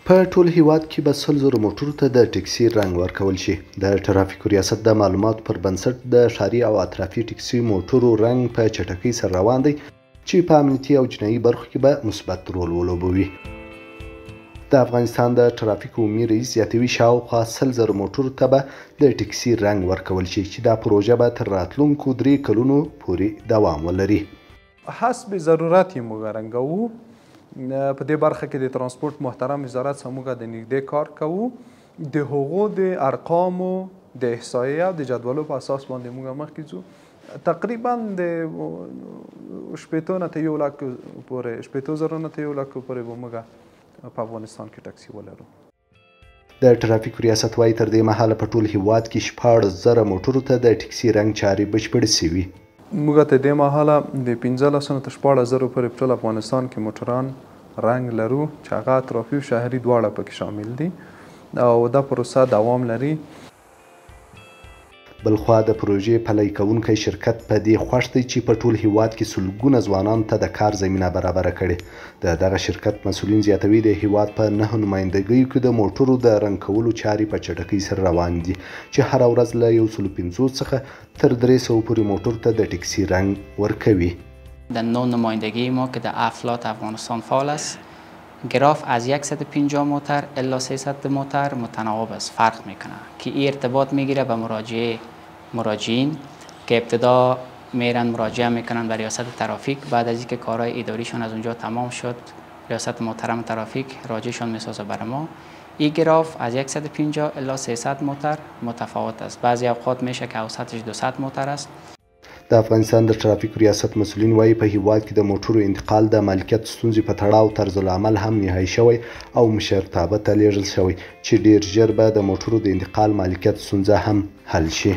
په ټول هیواد کې به 100,000 موټرو ته د ټکسي رنګ ورکول شي. د ټرافیکو ریاست د معلوماتو پر بنسټ د ښاري او اطرافي ټکسي موټرو رنګ په چټکۍ سره روان دی چې په امنیتي او جنایي برخو کې به مثبت رول ولوبوي. د افغانستان د ټرافیکو عمومي رئیس زیاتوي شاوخوا 100,000 موټرو ته به د ټکسي رنګ ورکول شي چې دا پروژه به تر راتلونکو 3 کلونو پورې دوام ولري. حسب ضرورت یې موږ رنګوو. په دې برخه کې د ترانسپورت محترم وزارت سره موږ د نږدې کار کوو. د هغو د ارقامو د احصایې او د جدولو په اساس باندې موږ مخکې ځو. تقریبا د 80 نه تر 1 لک پورې 80,000 نه تر 1 لک پورې به موږ په افغانستان کې ټکسي ولرو. د ټرافیکو ریاست وايي تر دې مهاله په ټول هیواد کې 14,000 موټرو ته د ټکسي رنګ چارې بشپړې شوي. موږ ته دې مهاله د 15,000 تر 14,000 پورې په ټول افغانستان کې موټران رنګ لرو چې هغه اطرافي او شهري دواړه پکې شامل دي او دا پروسه دوام لري. بلخوا د پروژې پلی کوونکی شرکت په دې خوښ دی چې په ټول هیواد کې سلګونه ځوانانو ته د کار زمینه برابره کړې. د دغه شرکت مسؤلین زیاتوي د هیواد په 9 نمایندګیو کې د موټرو د رنګ کولو چارې په چټکۍ سره روان دي چې هره ورځ له 150 څخه تر 300 پورې موټرو ته د ټکسي رنګ ورکوي. در 9 نمایندگی ما که در افلات افغانستان فعال است، گراف از 150 موتر الی 300 موتر متناوب است، فرق میکنه که این ارتباط میگیره به مراجعین که ابتدا میرن مراجعه میکنن به ریاست ترافیک. بعد از اینکه کارهای اداریشون از اونجا تمام شد، ریاست محترم ترافیک راجعشون میسازه برای ما. این گراف از 150 الی 300 موتر متفاوت است. بعضی اوقات میشه که اوسطش 200 موتر است. د افغانستان د ټرافیک ریاست مسؤلین وایي په هیواد کې د موټرو انتقال د مالکیت ستونزې په تړاو طرز العمل هم نهایي شوی او مشرتابه ته لیږل شوی چې ډیر ژر به د موټرو د انتقال مالکیت ستونزه هم حل شي.